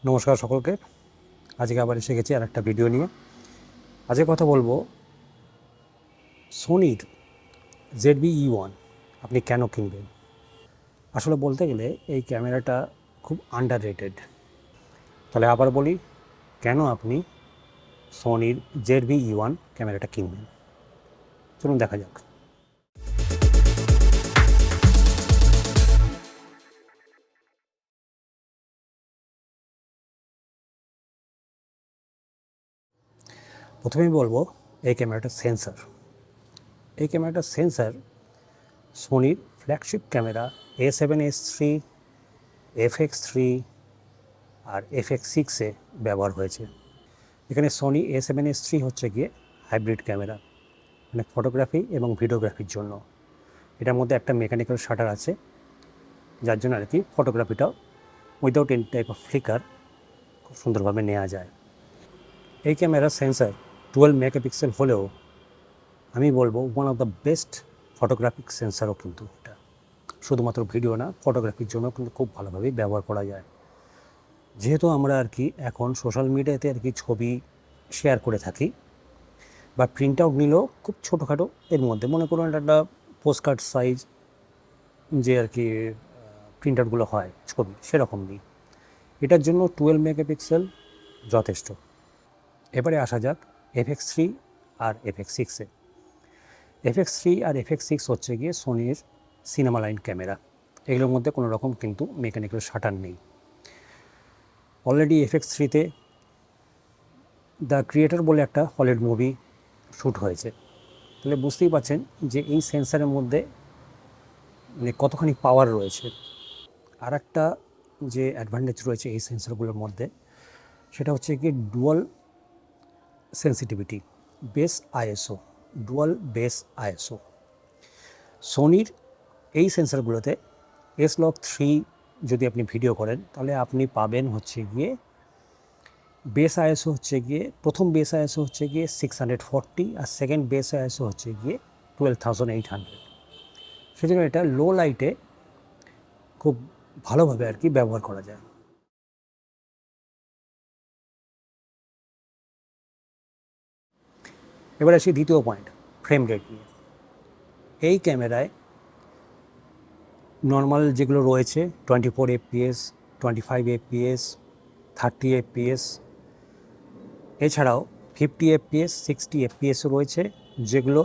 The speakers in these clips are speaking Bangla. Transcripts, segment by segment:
নমস্কার সকলকে। আজকে আবার এসে গেছি আর একটা ভিডিও নিয়ে। আজকে কথা বলবো সোনির ZV-E1 আপনি কেন কিনবেন। আসলে বলতে গেলে এই ক্যামেরাটা খুব আন্ডার রেটেড। তাহলে আবার বলি, কেন আপনি সোনির ZV-E1 ক্যামেরাটা কিনবেন। চলুন দেখা যাক। প্রথমেই বলবো এই ক্যামেরাটার সেন্সার। এই ক্যামেরাটার সেন্সার সোনির ফ্ল্যাগশিপ ক্যামেরা A7S3, FX3 আর FX6-এ ব্যবহার হয়েছে। এখানে সোনি A7S3 হচ্ছে গিয়ে হাইব্রিড ক্যামেরা, মানে ফটোগ্রাফি এবং ভিডিওগ্রাফির জন্য। এটার মধ্যে একটা মেকানিক্যাল শাটার আছে, যার জন্য আর কি ফটোগ্রাফিটাও without any type of flicker খুব সুন্দরভাবে নেওয়া যায়। এই ক্যামেরার সেন্সার 12 মেগাপিক্সেল হলেও আমি বলবো one of the best photographic সেন্সারও কিন্তু এটা। শুধুমাত্র ভিডিও না, ফটোগ্রাফির জন্য কিন্তু খুব ভালোভাবেই ব্যবহার করা যায়। যেহেতু আমরা আর কি এখন সোশ্যাল মিডিয়াতে আর কি ছবি শেয়ার করে থাকি বা প্রিন্ট আউট নিলেও খুব ছোটোখাটো, এর মধ্যে মনে করুন একটা পোস্টকার্ড সাইজ যে আর কি প্রিন্ট আউটগুলো হয় ছবি, সেরকম নেই। এটার জন্য 12 মেগাপিক্সেল যথেষ্ট। এবারে আসা যাক FX3 আর FX6-এ। FX3 আর FX6 হচ্ছে গিয়ে সোনির সিনেমা লাইন ক্যামেরা। এগুলোর মধ্যে কোনো রকম কিন্তু মেকানিক্যাল শাটার নেই। অলরেডি FX3-তে দ্য ক্রিয়েটর বলে একটা হলিউড মুভি শ্যুট হয়েছে। তাহলে বুঝতেই পারছেন যে এই সেন্সারের মধ্যে মানে কতখানি পাওয়ার রয়েছে। আর একটা যে অ্যাডভান্টেজ রয়েছে এই সেন্সারগুলোর মধ্যে, সেটা হচ্ছে কি dual sensitivity, base ISO, dual base ISO. সোনির এই সেন্সারগুলোতে S-Log3 যদি আপনি ভিডিও করেন তাহলে আপনি পাবেন হচ্ছে গিয়ে বেস আইএসও হচ্ছে গিয়ে, প্রথম বেস আইএসও হচ্ছে গিয়ে 640 আর সেকেন্ড বেস আইএসও হচ্ছে গিয়ে 12,800। সেজন্য এটা লো লাইটে খুব ভালোভাবে আর কি ব্যবহার করা যায়। এবার আসি দ্বিতীয় পয়েন্ট, ফ্রেম রেট নিয়ে। এই ক্যামেরায় নর্মাল যেগুলো রয়েছে 24 FPS, 25 FPS, 30 FPS, এছাড়াও 50 FPS, 60 FPS রয়েছে, যেগুলো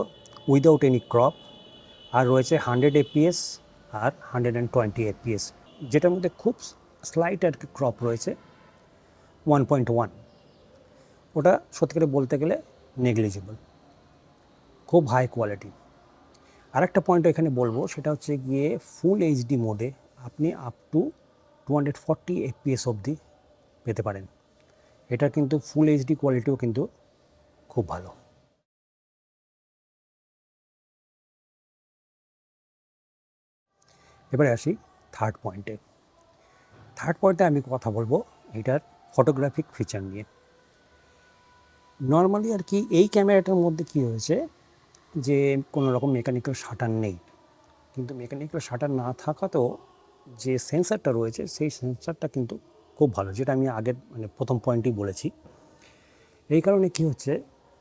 উইদাউট এনি ক্রপ, আর রয়েছে 100 FPS আর 120 FPS, যেটার মধ্যে খুব স্লাইট আর কি ক্রপ রয়েছে 1.1। ওটা সত্যি করে বলতে গেলে নেগলিজিবল, খুব হাই কোয়ালিটি। আরেকটা পয়েন্ট এখানে বলবো, সেটা হচ্ছে গিয়ে ফুল এইচডি মোডে আপনি আপ টু 240 FPS অবধি পেতে পারেন। এটা কিন্তু ফুল এইচডি কোয়ালিটিও কিন্তু খুব ভালো। এবারে আসি থার্ড পয়েন্টে। থার্ড পয়েন্টে আমি কথা বলবো এটার ফটোগ্রাফিক ফিচার নিয়ে। নর্মালি আর কি এই ক্যামেরাটার মধ্যে কি হয়েছে যে কোনো রকম মেকানিক্যাল শাটার নেই, কিন্তু মেকানিক্যাল শাটার না থাকাতেও যে সেন্সারটা রয়েছে সেই সেন্সারটা কিন্তু খুব ভালো, যেটা আমি আগের মানে প্রথম পয়েন্টেই বলেছি। এই কারণে কি হচ্ছে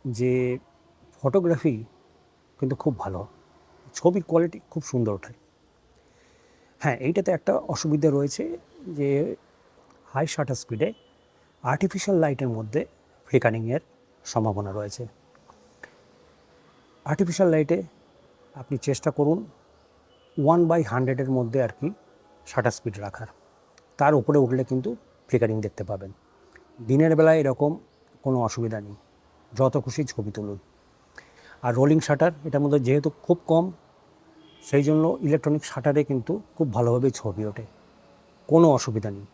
যে ফটোগ্রাফি কিন্তু খুব ভালো, ছবির কোয়ালিটি খুব সুন্দর ওঠে। হ্যাঁ, এইটাতে একটা অসুবিধা রয়েছে যে হাই শাটার স্পিডে আর্টিফিশিয়াল লাইটের মধ্যে ফ্লিকারিংয়ের সম্ভাবনা রয়েছে। আর্টিফিশিয়াল লাইটে আপনি চেষ্টা করুন 1/100-এর মধ্যে আর কি শাটার স্পিড রাখার, তার উপরে উঠলে কিন্তু ফ্লিকারিং দেখতে পাবেন। দিনের বেলায় এরকম কোনো অসুবিধা নেই, যত খুশি ছবি তুলুন। আর রোলিং শাটার এটার মধ্যে যেহেতু খুব কম, সেই জন্য ইলেকট্রনিক শাটারে কিন্তু খুব ভালোভাবে ছবি ওঠে, কোনো অসুবিধা নেই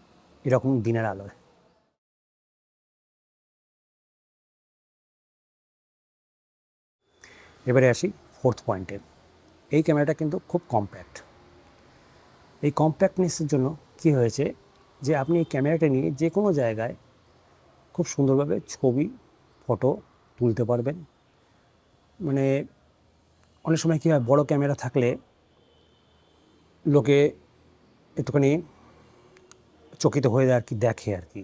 এরকম দিনের আলোয়। এবারে আসি ফোর্থ পয়েন্টে। এই ক্যামেরাটা কিন্তু খুব কম্প্যাক্ট। এই কম্প্যাক্টনেসের জন্য কি হয়েছে যে আপনি এই ক্যামেরাটা নিয়ে যে কোনো জায়গায় খুব সুন্দরভাবে ছবি ফটো তুলতে পারবেন। মানে অনেক সময় কী হয়, বড় ক্যামেরা থাকলে লোকে একটুখানি চকিত হয়ে আর কি দেখে আর কি,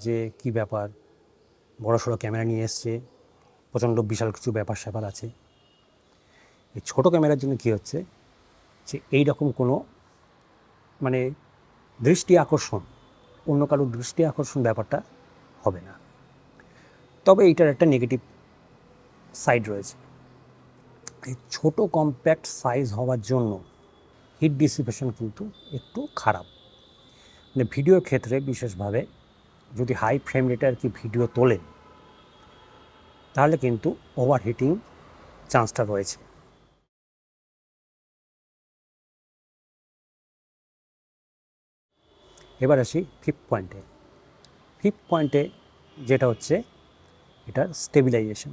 যে কি ব্যাপার, বড়সড় ক্যামেরা নিয়ে এসছে, প্রচণ্ড বিশাল কিছু ব্যাপার স্যাপার আছে। এই ছোটো ক্যামেরার জন্য কী হচ্ছে যে এই রকম কোনো মানে দৃষ্টি আকর্ষণ, অন্য কারোর দৃষ্টি আকর্ষণ ব্যাপারটা হবে না। তবে এইটার একটা নেগেটিভ সাইড রয়েছে। এই ছোটো কম্প্যাক্ট সাইজ হওয়ার জন্য হিট ডিসিপেশন কিন্তু একটু খারাপ। মানে ভিডিওর ক্ষেত্রে বিশেষভাবে যদি হাই ফ্রেম রেটে আর কি ভিডিও তোলেন, তাহলে কিন্তু ওভারহিটিং চান্সটা রয়েছে। এবার আসি ফিফথ পয়েন্টে যেটা হচ্ছে এটার স্টেবিলাইজেশন।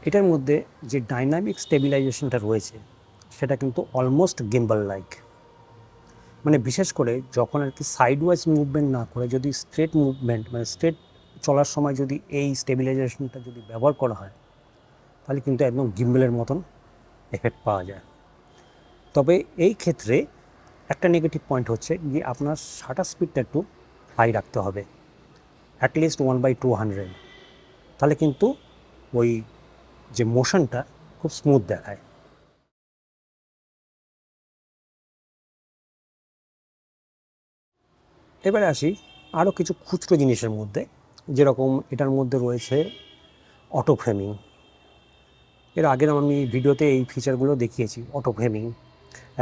এটার মধ্যে যে ডাইনামিক স্টেবিলাইজেশনটা রয়েছে সেটা কিন্তু অলমোস্ট গিম্বল লাইক। মানে বিশেষ করে যখন আর কি সাইডওয়াইজ মুভমেন্ট না করে যদি স্ট্রেট মুভমেন্ট মানে স্ট্রেট চলার সময় যদি এই স্টেবিলাইজেশনটা যদি ব্যবহার করা হয়, তাহলে কিন্তু একদম গিম্বলের মতন এফেক্ট পাওয়া যায়। তবে এই ক্ষেত্রে একটা নেগেটিভ পয়েন্ট হচ্ছে যে আপনার শাটার স্পিডটা একটু হাই রাখতে হবে, অ্যাটলিস্ট 1/200, তাহলে কিন্তু ওই যে মোশনটা খুব স্মুথ দেখায়। এবারে আসি আরও কিছু খুচরো জিনিসের মধ্যে, যেরকম এটার মধ্যে রয়েছে অটো ফ্রেমিং। এর আগের আমি ভিডিওতে এই ফিচারগুলো দেখিয়েছি, অটো ফ্রেমিং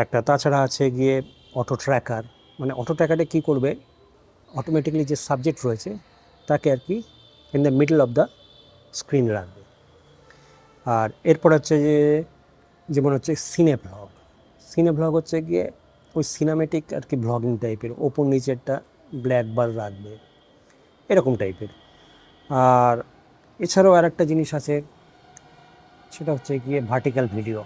একটা। তাছাড়া আছে গিয়ে অটো ট্র্যাকার। মানে অটো ট্র্যাকারে কী করবে, অটোমেটিক্যালি যে সাবজেক্ট রয়েছে তাকে আর কি in the middle of the screen রাখবে। আর এরপর হচ্ছে যে যেমন হচ্ছে সিনে ভ্লগ হচ্ছে গিয়ে ওই সিনেমেটিক আর কি ভ্লগিং টাইপের, ওপর নিচেরটা ব্ল্যাক বার রাখবে, এরকম টাইপের। আর এছাড়াও আর একটা জিনিস আছে, সেটা হচ্ছে গিয়ে ভার্টিক্যাল ভিডিও।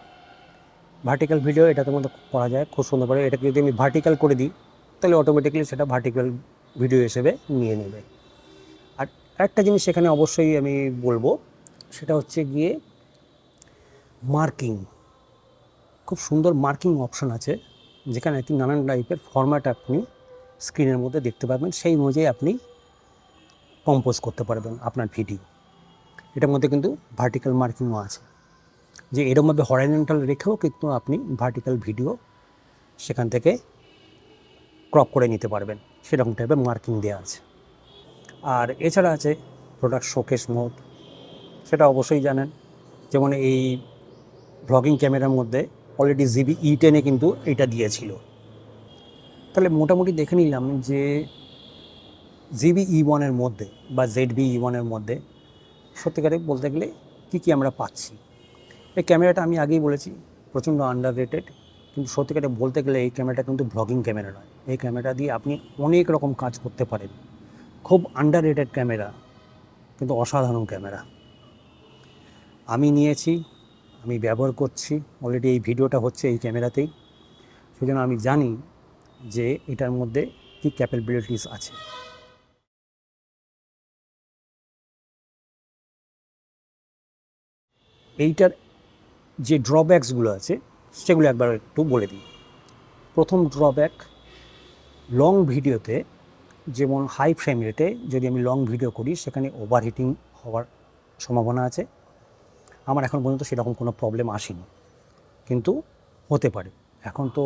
এটাতে মধ্যে করা যায় খুব সুন্দর করে। এটাকে যদি আমি ভার্টিক্যাল করে দিই, তাহলে অটোমেটিক্যালি সেটা ভার্টিক্যাল ভিডিও হিসেবে নিয়ে নেবে। আর একটা জিনিস এখানে অবশ্যই আমি বলবো, সেটা হচ্ছে গিয়ে মার্কিং। খুব সুন্দর মার্কিং অপশন আছে, যেখানে কি নানান টাইপের ফরম্যাট আপনি স্ক্রিনের মধ্যে দেখতে পাবেন, সেই অনুযায়ী আপনি কম্পোজ করতে পারবেন আপনার ভিডিও। এটার মধ্যে কিন্তু ভার্টিক্যাল মার্কিংও আছে, যে এরকমভাবে হরাইজন্টাল রেখেও কিন্তু আপনি ভার্টিক্যাল ভিডিও সেখান থেকে ক্রপ করে নিতে পারবেন, সেরকম টাইপের মার্কিং দেওয়া আছে। আর এছাড়া আছে প্রোডাক্ট শোকেস মোড, সেটা অবশ্যই জানেন। যেমন এই ভ্লগিং ক্যামেরার মধ্যে অলরেডি ZV-E10 কিন্তু এটা দিয়েছিল। তাহলে মোটামুটি দেখে নিলাম যে ZV-E1 মধ্যে বা ZV-E1 মধ্যে সত্যিকারে বলতে গেলে কী আমরা পাচ্ছি। এই ক্যামেরাটা আমি আগেই বলেছি প্রচণ্ড আন্ডাররেটেড, কিন্তু সত্যিকারে বলতে গেলে এই ক্যামেরাটা কিন্তু ভ্লগিং ক্যামেরা নয়। এই ক্যামেরা দিয়ে আপনি অনেক রকম কাজ করতে পারেন। খুব আন্ডাররেটেড ক্যামেরা, কিন্তু অসাধারণ ক্যামেরা। আমি নিয়েছি, আমি ব্যবহার করছি, অলরেডি এই ভিডিওটা হচ্ছে এই ক্যামেরাতেই। সেই জন্য আমি জানি যে এটার মধ্যে কী ক্যাপাবিলিটিস আছে। এইটার যে ড্রব্যাকসগুলো আছে সেগুলো একবার একটু বলে দিই। প্রথম ড্রব্যাক, লং ভিডিওতে যেমন হাই ফ্রেম রেটে যদি আমি লং ভিডিও করি, সেখানে ওভারহিটিং হওয়ার সম্ভাবনা আছে। আমার এখন পর্যন্ত সেরকম কোনো প্রবলেম আসেনি, কিন্তু হতে পারে। এখন তো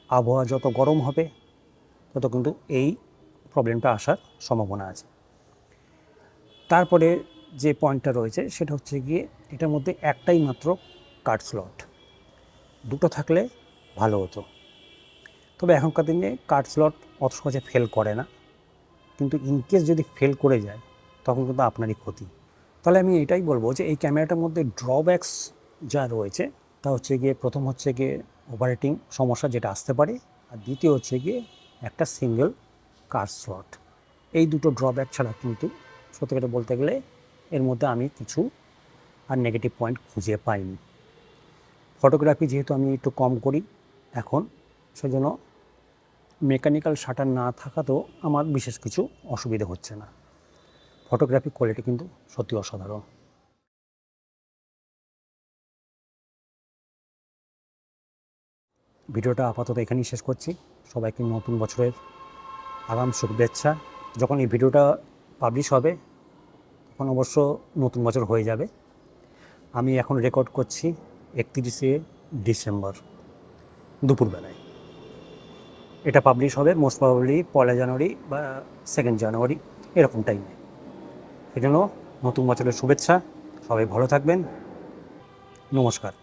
আবহাওয়া যত গরম হবে তত কিন্তু এই প্রবলেমটা আসার সম্ভাবনা আছে। তারপরে যে পয়েন্টটা রয়েছে সেটা হচ্ছে গিয়ে এটার মধ্যে একটাই মাত্র কাট স্লট, দুটো থাকলে ভালো হতো। তবে এখনকার দিনে কাট স্লট অত সহজে ফেল করে না, কিন্তু ইনকেস যদি ফেল করে যায় তখন কিন্তু আপনারই ক্ষতি। তাহলে আমি এটাই বলবো যে এই ক্যামেরাটার মধ্যে ড্রব্যাকস যা রয়েছে তা হচ্ছে গিয়ে, প্রথম হচ্ছে গিয়ে ওভারহিটিং সমস্যা যেটা আসতে পারে, আর দ্বিতীয় হচ্ছে গিয়ে একটা সিঙ্গেল কাট স্লট। এই দুটো ড্রব্যাক ছাড়া কিন্তু সত্যি কথা বলতে গেলে এর মধ্যে আমি কিছু আর নেগেটিভ পয়েন্ট খুঁজে পাইনি। ফটোগ্রাফি যেহেতু আমি একটু কম করি এখন, সেজন্য মেকানিক্যাল শাটার না থাকাতেও আমার বিশেষ কিছু অসুবিধে হচ্ছে না। ফটোগ্রাফি কোয়ালিটি কিন্তু সত্যি অসাধারণ। ভিডিওটা আপাতত এখানেই শেষ করছি। সবাইকে নতুন বছরের আগাম শুভেচ্ছা। যখন এই ভিডিওটা পাবলিশ হবে তখন অবশ্য নতুন বছর হয়ে যাবে। আমি এখন রেকর্ড করছি 31শে ডিসেম্বর দুপুরবেলায়। এটা পাবলিশ হবে মোস্ট প্রবাবলি 1 জানুয়ারি বা 2 জানুয়ারি এরকম টাইমে। সেজন্য নতুন বছরের শুভেচ্ছা, সবাই ভালো থাকবেন, নমস্কার।